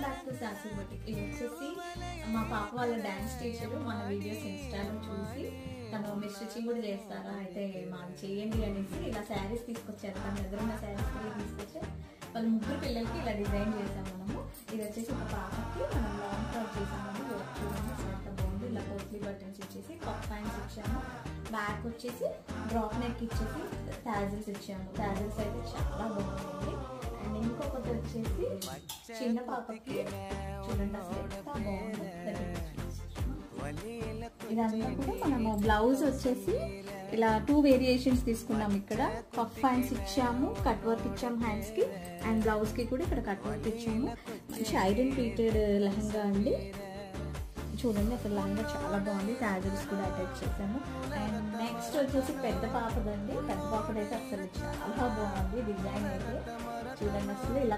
Back to sauce boutique. ఇది వచ్చేసి మా పాప వాళ్ళ డాన్స్ టీచర్ మన వీడియోస్ ఇన్స్టాలో చూసి తను మీ స్టిచ్చింగ్ కూడా చేస్తారా అయితే మాకు చేయండి అనేసి ఇలా శారీస్ తీసుకొచ్చారు. తన దగ్గర ఉన్న శారీస్ కూడా తీసుకొచ్చి వాళ్ళ ముగ్గురు పిల్లలకి ఇలా డిజైన్ చేసాం మనము. ఇది వచ్చేసి ఒక పాపకి మనం లాంగ్ ఫ్రాక్ చేసామని చూడండి ఎంత బాగుంది. ఇలా పోట్లీ బటన్స్ ఇచ్చేసి పఫ్ హ్యాండ్స్ ఇచ్చాము. బ్యాక్ వచ్చేసి డ్రాప్ నెక్ ఇచ్చేసి టాజిల్స్ ఇచ్చాము. టాజిల్స్ అయితే చాలా బాగుంది. అండ్ ఇంకొకటి వచ్చేసి చిన్న పాపకి చూడండి అసలు ఎంత బాగుంది. ఇదంతా కూడా మనము బ్లౌజ్ వచ్చేసి ఇలా 2 వేరియేషన్స్ తీసుకున్నాము. ఇక్కడ పఫ్ హ్యాండ్స్ ఇచ్చాము, కట్ వర్క్ ఇచ్చాము హ్యాండ్స్ కి, అండ్ బ్లౌజ్ కి కూడా ఇక్కడ కట్ వర్క్ ఇచ్చాము. మంచి ఐరన్ ప్లీటెడ్ లెహంగా అండి. చూడండి అసలు లెహంగా చాలా బాగుంది. టాజిల్స్ కూడా అటాచ్ చేసాము. అండ్ నెక్స్ట్ వచ్చేసి పెద్ద పాపదండి. పెద్ద పాపదైతే అసలు చాలా బాగుంది డిజైన్ అయితే. చూడండి అసలు ఇలా